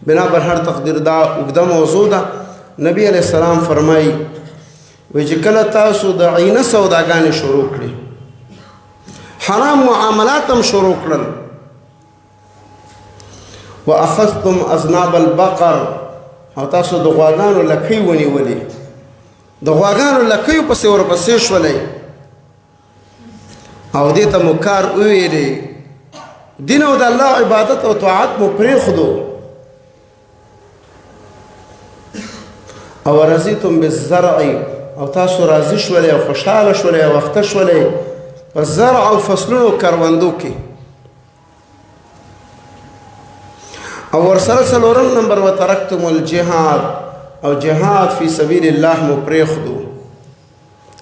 بنا بر هر تقدیر دا اوږده موضوع ده. نبی علیہ السلام فرمایي وایي چې کله تاسو د عینه سوداګانې شروع کړي، حرام معاملات هم شروع کړل، واخذتم اذناب البقر، او تاسو د غواګانو لکۍ ونیولې، د غواګانو لکیو پسې ورپسې شولئ او دې ته مو کار وویلې، دین او د الله عبادت او طاعت مو پرېښودو، او رضیتم بالزرع، او تاسو راضي شولئ او خوشحاله شولئ او اخته شولئ په زرع او فصلونو کروندو کې. او ورسره څلورم نمبر وترکتم الجهاد، او جهاد فی سبیل الله مو پرېښودو.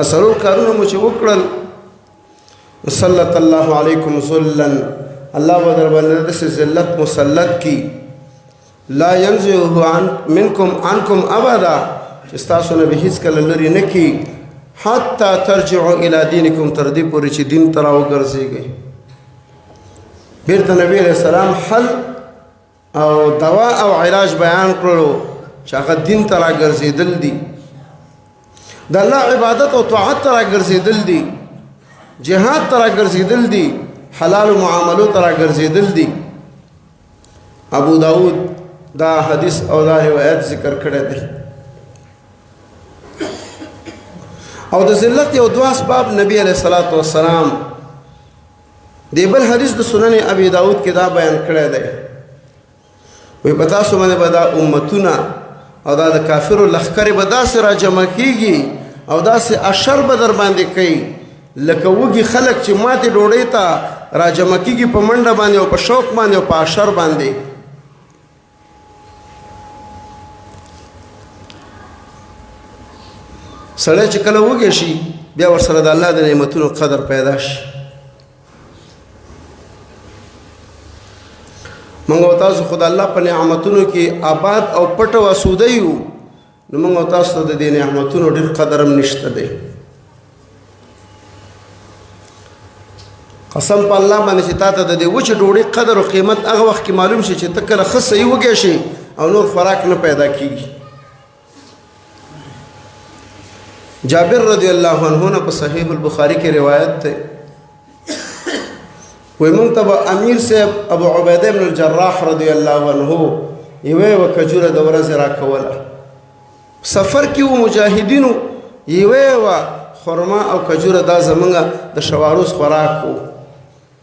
څلور کارونه مو چې وکړل، سلط الله علیکم ذلا، الله به در باندې داسې ذلت مسلط کی، لا ینزعه منکم عنکم ابدا، چې ستاسو نه به هېڅکله لرې نه کي، حتی ترجعوا الی دینکم، تر دې پورې چې دین ته راوګرځېږئ. بېرته نبي علیه السلام حل او دوا او علاج بیان کړلو چې هغه دین ته راګرځېدل دي، د الله عبادت او طاعت ته راګرځېدل دي، جهاد ته راګرځېدل دي، حلال معاملو ته راګرځېدل دي. ابو داود دا حدیث او دا روایت ذکر کړی دی. او د ذلت یو دوه اسباب نبی علیه الصلاۃ والسلام دی بل حدیث د سنن ابي داود کې دا بیان کړی دی. وی په تاسو باندې به دا امتونه او دا د کافرو لښکرې به داسې راجمع کېږي او داسې اشر به در باندې کوي لکه وږي خلک چې ماتې ډوډۍ ته راجمع کېږي په منډه باندې او په شوق باندې او په اشر باندې. سړی چې کله وږی شي بیا ورسره د الله د نعمتونو قدر پیدا شي. موږ او تاسو خو د الله په نعمتونو کې آباد او پټ او اسوده یو، نو موږ او تاسو ته د دې نعمتونو ډېر قدر هم نشته دی. قسم په الله باندې چې تا ته د دې وچې ډوډۍ قدر او قیمت هغه وخت کې معلوم شي چې ته کله ښه صحیح وږی شي او نور خوراک نه پیدا کېږي. جابر رضی الله عنه نه په صحیح البخاري کې روایت ده، وی مونږ ته به امیر صاحب ابو عبیده بن الجراح رضی الله عنه یوه کجوره د ورځې راکوله. سفر کې و مجاهدینو، یوه خرما او کجوره دا زمونږ د شواروز خوراک و.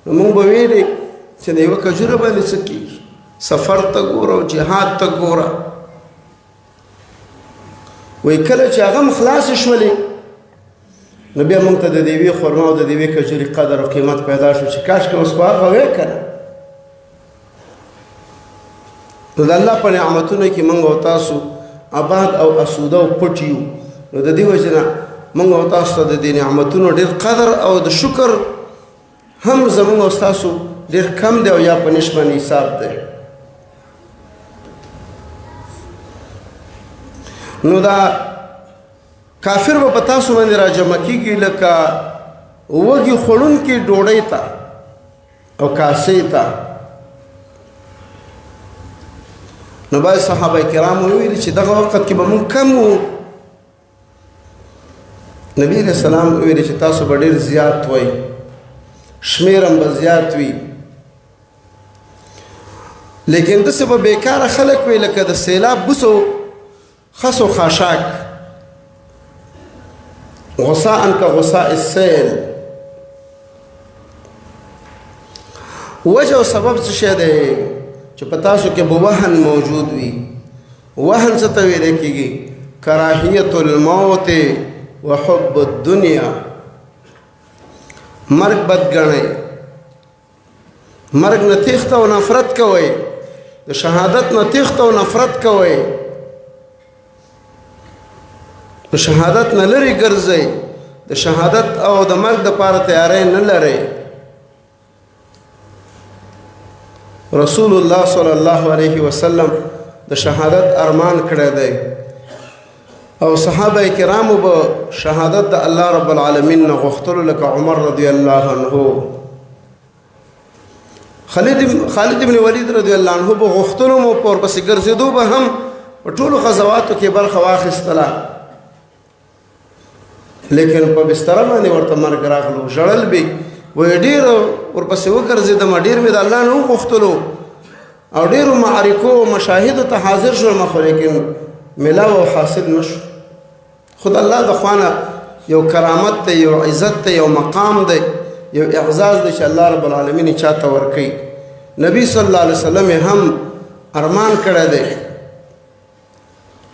نو مونږ به ویلې چې د یوه کجوره باندې څه کېږي، سفر ته ګوره او جهاد ته ګوره. وی کله چې هغه خلاصې شولې نو بیا موږ ته د دې یوې خرما او د دې یوې کجورې قدر او قیمت پیدا شو چې کاشکې اوس خو هغه وی که نه. نو د الله په نعمتونو کې موږ او تاسو آباد او اسوده او پټ یو، نو د دې وجې نه موږ او تاسو ته د دې نعمتونو ډېر قدر او د شکر هم زموږ او ستاسو ډېر کم دی او یا په نش باندې حساب دی. نو دا کافر به په تاسو باندې راجمع کېږي لکه وږي خوړونکي ډوډۍ ته او کاسې ته. نو باید صحابه کرام وویل چې دغه وخت کې به مونږ کم وو. نبی علیہ السلام وویل چې تاسو به ډېر زیات وئ، شمیر هم به زیات وي، لیکن داسې به بیکاره خلک وي لکه د سیلاب بوسو خس و خاشاک، غصاء کا غصاء السیل. وجه او سبب څه شی دی چې په تاسو کې به وهن موجود وي. وهن څه ته ویل کېږي؟ کراهیت الموت و حب الدنیا. مرګ بد ګڼئ، مرګ نه تیښته او نفرت کوئ، د شهادت نه تیښته او نفرت کوئ، د شهادت نه لرې ګرځئ، د شهادت او د مرګ دپاره تیاری نه لرئ. رسول الله صلی الله علیه وسلم د شهادت ارمان کړی دی او صحابه کرامو به شهادت د الله رب العالمین نه غوښتلو لکه عمر رضی الله عنه. خالد ابن ولید رضی الله عنه به غختلو مو پر پس ګرځېدو به هم په ټولو غزواتو کې برخه واخیستله، لیکن په بستر باندې ورته مرګ راغلو، ژړل به وایي ډېر ورپسې وګرځېدم، ډېر مې د الله نه وغوښتلو او ډېرو معارکو او مشاهدو ته حاضر شوم، خو لیکن ملاو او حاصل نه شو. خو د الله د خوانه یو کرامت دی، یو عزت دی، یو مقام دی، یو اعزاز دی چې الله رب العالمین یې چاته ورکوي. نبی صلی الله علیه وسلم هم ارمان کړی دی،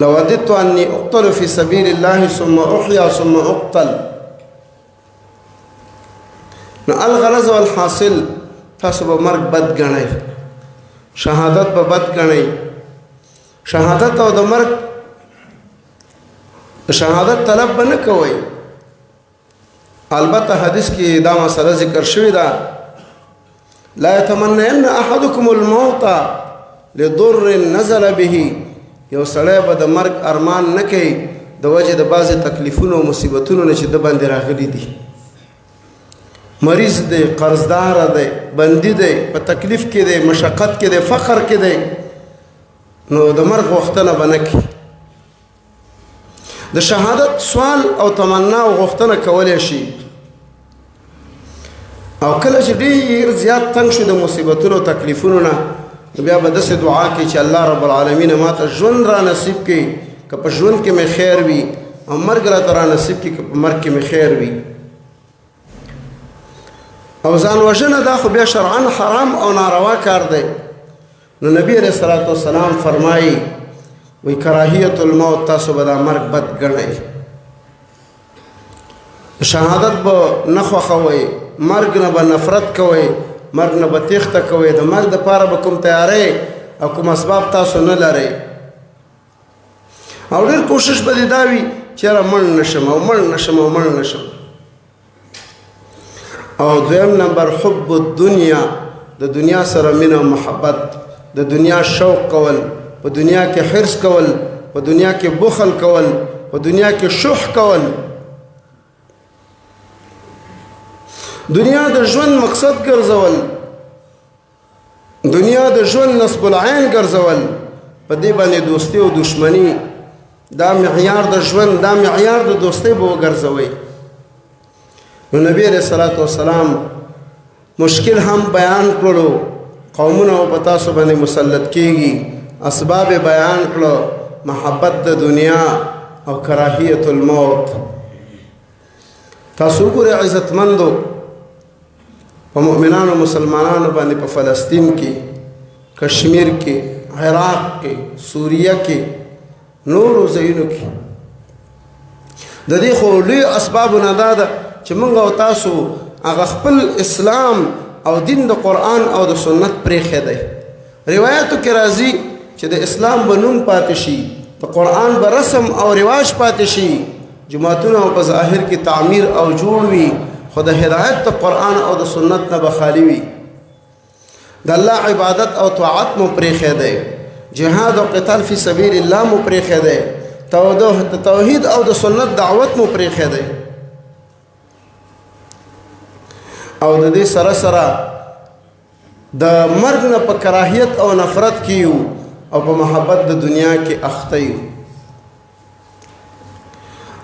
لو وددت انی اقتل فی سبیل الله ثم احیا ثم اقتل. نو الغرض والحاصل تاسو به مرګ بد ګڼئ، شهادت به بد ګڼئ. شهادت او د مرګ شهادت طلب به نه کوئ. البته حدیث کې دا مسله ذکر شوې ده، لا يتمنين احدكم الموت لضر نزل به. یو سړی به د مرګ ارمان نه کوي د وجې د بعضې تکلیفونو او مصیبتونو نه چې د باندې راغلي دي. مریض دی، قرضدار دی، بندي دی، په تکلیف کې دی، مشقت کې دی، فقر کې دی، نو د مرګ غوښتنه به نه کوي. د شهادت سوال او تمنا او غوښتنه کولی شي، او کله چې ډېر زیات تنګ شي د مصیبتونو او تکلیفونو نه، بیا به داسې دعا کوي چې الله رب العالمین ما ته ژوند را نصیب کړي، که په ژوند کې مې خیر وي، او مرګ راته را نصیب کړي که په مرګ کې مې خیر وي. او ځان وژنه دا خو بیا شرعاً حرام او ناروا کار دی. نو نبی علیہ الصلوۃ والسلام فرمایي وی کراهیت الموت، تاسو به دا مرګ بد ګڼئ، شهادت به نه خوښوئ، مرګ نه به نفرت کوئ، مرګ نه به تیښته کوئ، د مرګ دپاره به کوم تیاری او کوم اسباب تاسو نه لرئ، او ډېر کوشش به دې دا وي چېره مړ نه شم او مړ نه شم او مړ نه شم. او دویم نمبر حب الدنیا، د دنیا سره مینه او محبت، د دنیا شوق کول، په دنیا کې حرص کول، په دنیا کې بخل کول، په دنیا کې شح کول. دنیا د ژوند مقصد ګرځول، دنیا د ژوند نصب العین ګرځول، په دې باندې دوستي او دشمنی دا معیار د ژوند، دا معیار د دوستۍ به وګرځوئ. نو نبی علیہ الصلوۃ والسلام مشکل هم بیان کړلو، قومونه په تاسو باندې مسلط کیږي، اسباب بیان کړو، محبت د دنیا او کراهیت الموت. تاسو ګورئ عزتمندو په مؤمنانو مسلمانانو باندې په فلسطین کې، کشمیر کې، عراق کې، سوریه کې، نورو ځایونو کې د دې خو لوی اسبابو نه دا ده چې موږ او تاسو هغه خپل اسلام او دین د قرآن او د سنت پرېښی دی. روایتو کې راځي چې د اسلام به نوم پاتې شي، د قرآن به رسم او رواج پاتې شي، جماعتونه په ظاهر کې تعمیر او جوړ وي، خو د هدایت د قرآن او د سنت نه به خالی وي. د الله عبادت او طاعت مو پرېښی دی، جهاد او قتال فی سبیل الله مو پرېښی دی، توحید او د سنت دعوت مو پرېښی دی. او د دې سره سره د مرګ نه په کراهیت او نفرت کې یو، او په محبت د دنیا کې اخته یو.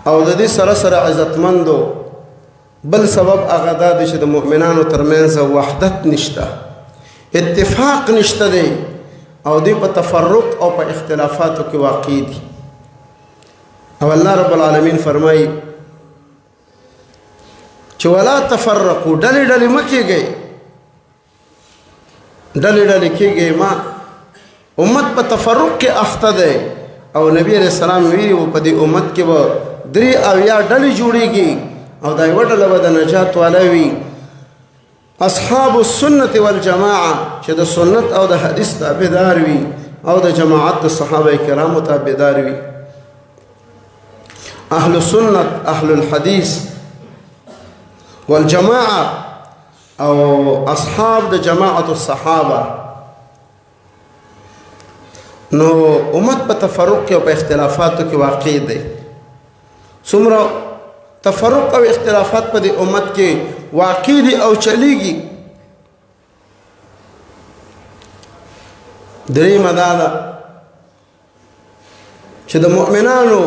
او د دې سره سره عزتمندو بل سبب هغه دا دی چې د مؤمنانو ترمنځ وحدت نشته، اتفاق نشته دی، او دوی په تفرق او په اختلافاتو کې واقع دي. او الله رب العالمین فرمایي چې ولا تفرقوا، ډلې ډلې مه کېږئ، ډلې ډلې کېږئ ما. امت په تفرق کې اخته دی، او نبی علیہ السلام ویلي و په دې امت کې به 3 اویا ډلې جوړېږي، او دا یوه ډله به د نجات والا وي، اصحاب السنة والجماعه، چې د سنت او د حدیث تابعدار وي، او د جماعت د صحابه کرامو تابعدار وي. اهل السنت، اهل الحدیث والجماعه، او اصحاب د جماعت الصحابه. نو امت په تفرق او په اختلافاتو کې واقع دی. څومره تفرق او اختلافات په دې امت کې واقع دي او چلیږي، درېیمه دا ده چې د مؤمنانو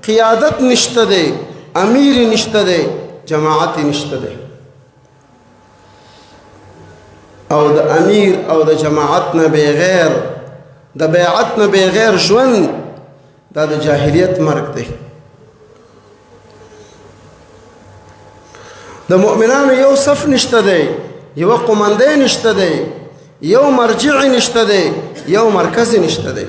قیادت نشته دی، امیر نشته دی، جماعت نشته دی. او د امیر او د جماعت نه بغیر، د بیعت نه بغیر ژوند دا د جاهلیت مرګ دی. د مؤمنانو یو صف نشته دی، یو قومنده نشته دی، یو مرجع نشته دی، یو مرکز نشته دی.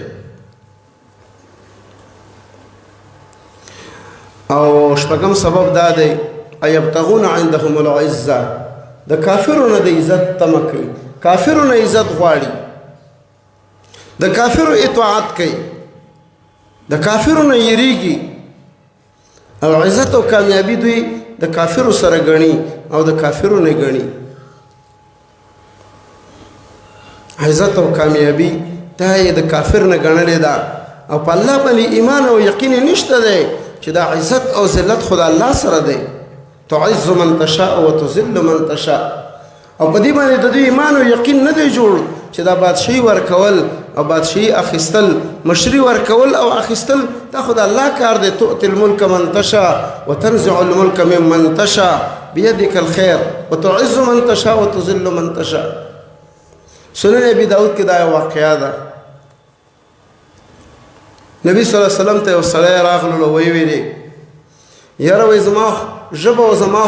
او شپږم سبب دا دی ایبتغون عندهم العزه، د کافرونو د عزت تمه کوي، کافرونو عزت غواړي، د کافرو اطاعت کوي، د کافرونو یریږي، او عزت او کامیابی دوی د کافرو سره ګڼي او د کافرو نه ګڼي. عزت او کامیابی دا یې د کافر نه ګڼلې ده، او په الله باندې ایمان او یقین نشته دی چې دا عزت او ذلت خو د الله سره دی. تعز من تشاء و تذل من تشاء. او په دې باندې د دوی ایمان او یقین نه دی جوړ چې دا بادشاهي ورکول او بادشاهي اخیستل، مشري ورکول او اخیستل دا خو د الله کار دی. تؤتي الملک من تشاء وتنزع الملک ممن تشاء بيدك الخير وتعز من تشاء وتذل من تشاء. سنن ابي داود کې دا واقعیا ده. نبی صلی الله علیه وسلم ته یو سړی راغلو، وی ویلې یاره وی زما ژبه او زما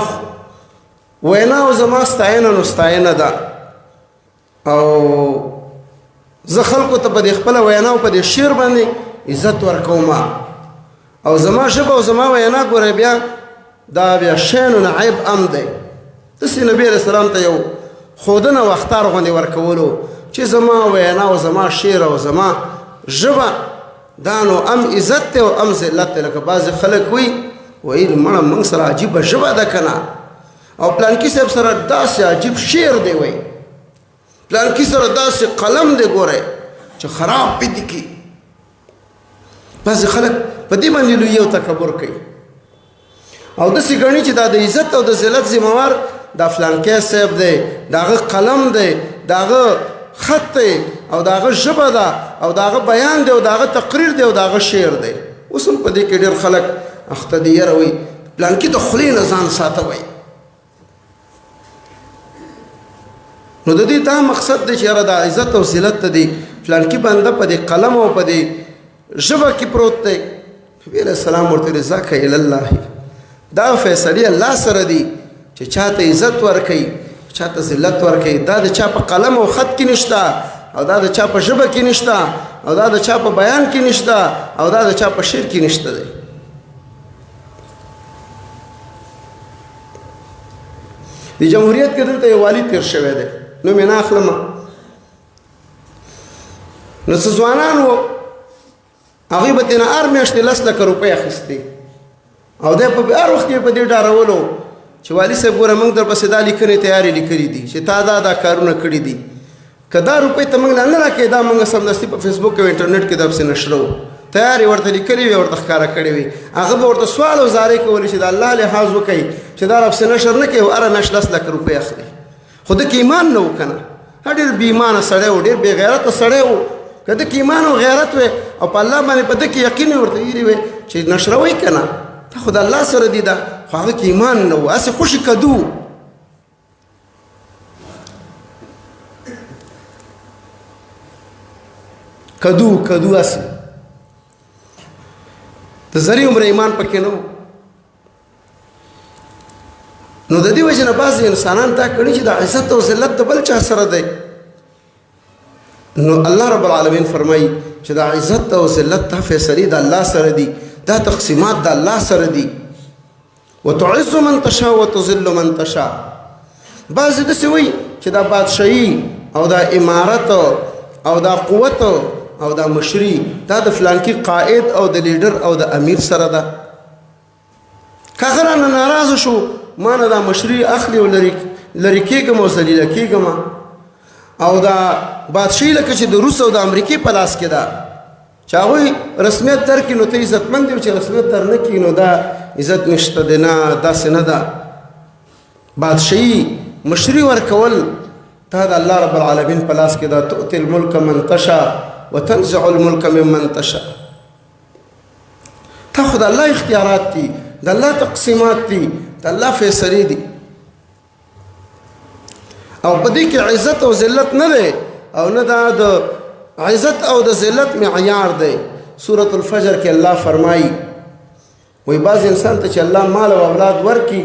وینا او زما ستاینه نو ستاینه ده، او زه خلکو ته په دې خپله وینا او په دې شعر باندې عزت ورکوم، او زما ژبه او زما وینا ګوره بیا دا بیا شین عیب ام دی. داسې نبی علیه السلام ته یو ښودنه او اختار غوندې ورکولو چې زما وینا او زما شعر او زما ژبه دا نو ام عزت دی او ام ذلت دی. لکه بعضې خلک ویل مړه موږ سره عجیبه ژبه ده که نه، او پلانکي صاحب سره داسې عجیب شعر دی، وی پلانکي سره داسې قلم دی ګورئ چې خراب پې دي کي. بعضې خلک په دې باندې لوی او تکبر کوي او داسې ګڼي چې دا د عزت او د ذلت ذمهوار دا فلانکی صاحب دی، د هغه قلم دی، د هغه خط دی، او د هغه ژبه ده، او د هغه بیان دی، او د هغه تقریر دی، او د هغه شعر دی. اوس هم په دې کې ډېر خلک اخته دي، یاره وایي پلانکي د خولې نه ځان ساته وایي. نو د دې دا مقصد دی چې یاره دا عزت او ذلت ته دی پلانکي بنده په دې قلم او په دې ژبه کې پروت دی. نبي علیه السلام ورته ویل ذاک الی الله، دا فیصلې الله سره دي چې چاته عزت ورکوي، چاته ذلت ورکوي. دا د چا په قلم او خط کې نشته، او دا د چا په ژبه کې نشته، او دا د چا په بیان کې نشته، او دا د چا په شعر کې نشته دی. د جمهوریت کې دلته یو والي تیر شوی دی، نوم یې نه اخلم. نو څه ځوانان وو، هغوی به ترېنه هر میاشتې 10 لکه روپۍ اخیستې، او دی په هر وخت کې په دې ډارولو چې والي صاحب ګوره موږ در پسې دا لیکنې تیارې لیکلي دي چې تا دا کارونه کړي دي، که دا روپۍ ته موږ لا نه راکوې دا موږ سمدستي په فیسبوک او انټرنیټ کې درپسې نشرو. تیارې ورته لیکلې وي، ورته ښکاره کړې وي، هغه به ورته سوال او زارۍ کولې چې د الله لحاظ وکړي چې دا راپسې نشر نه کوي، او هره میاشت 10 لکه روپۍ اخلي. خو ده کې ایمان نه و که نه، ډېر بې ایمانه سړی و، ډېر بې غیرته سړی و. که ده کې ایمان او غیرت وی او په الله باندې په ده کې یقین وي، ورته ویلي وی چې نشروئ که نه دا خو د الله سره دي، ده خو هغه کې ایمان نه و، هسې خوشي کدو. کدو هسې د زرې عمره ایمان پکې نه و. نو د دې وجې نه بعضې انسانان دا کړي چې د عزت او ذلت د بل چا سره دی. نو الله رب العالمین فرمایي چې د عزت او ذلت دا فیصلې د الله سره دي، دا تقسیمات د الله سره دي. وتعز من تشاء وتذل من تشاء. بعضې داسې وایي چې دا بادشاهي او دا امارت او دا قوت او دا مشري دا د فلانکي قائد او د لیډر او د امیر سره ده. که هغه رانه ناراضه شو، ما نه دا مشري اخلي او لرې کېږم او ذلیله کېږم. او دا بادشاهي لکه چې د روس او د امریکې په لاس کې ده، چې هغوی رسمیت درکړي نو ته عزتمند یې، چې رسمیت در نه کړي نو دا عزت نشته دی. نه، داسې نه ده. بادشاهي مشري ورکول دا د الله رب العالمین په لاس کې دا تؤتي الملک من تشاء وتنزع الملک ممن تشاء. دا خو د الله اختیارات دي، د الله تقسیمات دي، د الله فیصلې دي. او په دې کې عزت او ذلت نه دی او نه دا د عزت او د ذلت معیار دی. سورة الفجر کې الله فرمایي وای بعض انسان ته چې الله مال او اولاد ورکي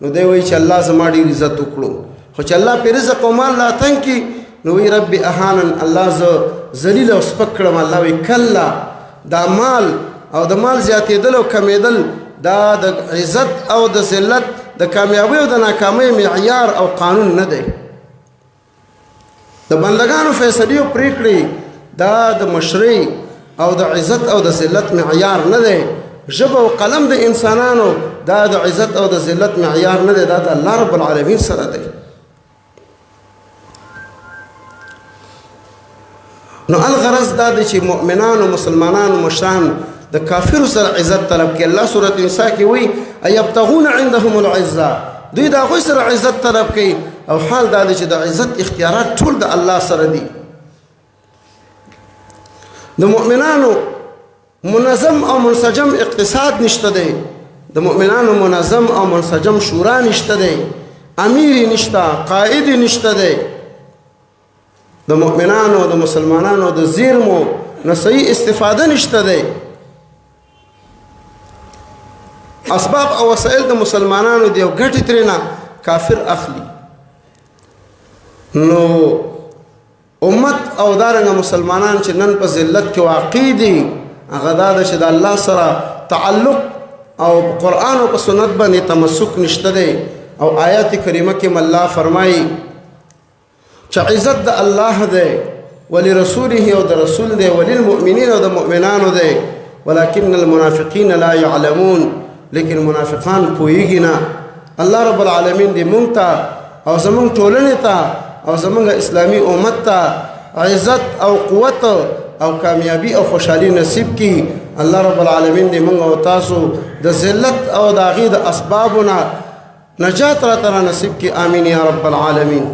نو دی وایي چې الله زما ډېر عزت وکړو، خو چې الله پې رزق او مال راتنګ کړي نو وایي رب اهانن، الله زه ذلیل او سپک کړم. الله وایي کله، دا مال او د مال زیاتېدل او کمیدل دا د عزت او د ذلت د کامیابۍ او د ناکامۍ معیار او قانون نه دی. د بندگانو فیصلې او پریکړې دا د مشرۍ او د عزت او د ذلت معیار نه دی. ژبه او قلم د انسانانو دا د عزت او د ذلت معیار نه دی، دا د الله رب العالمین سره دی. نو الغرض دا دی چې مؤمنانو مسلمانانو مشران د کافرو سره عزت طلب کړي. الله سورة النساء کې وایي ایبتغون عندهم العزة، دوی د هغوی سره عزت طلب کوي او حال دا دی چې د عزت اختیارات ټول د الله سره دي. د مؤمنانو منظم او منسجم اقتصاد نشته دی، د مؤمنانو منظم او منسجم شورا نشته دی، امیر نشته، قائد نشته دی. د مؤمنانو د مسلمانانو د زیرمو نه صحیح استفاده نشته دی. اسباب او وسایل د مسلمانانو دی او ګټې ترېنه کافر اخلي. نو امت او دارنګه مسلمانان چې نن په ذلت کې واقع دي هغه دا ده چې د الله سره تعلق او قرآن او په سنت باندې تمسک نشته دی. او آیات کریمه کې الله فرمایي چې عزت د الله دی، ولرسوله او د رسول دی، وللمؤمنین او د مؤمنانو دی، ولكن المنافقین لا يعلمون، لیکن منافقان پوهیږي نه. الله رب العالمین دې مونږ ته او زمونږ ټولنې ته او زمونږ اسلامي امت ته عزت او قوت او کامیابی او خوشحالی نصیب کی. الله رب العالمین دې مونږ او تاسو د ذلت او د هغې د اسبابونه نجات را نصیب کی. آمین یا رب العالمین.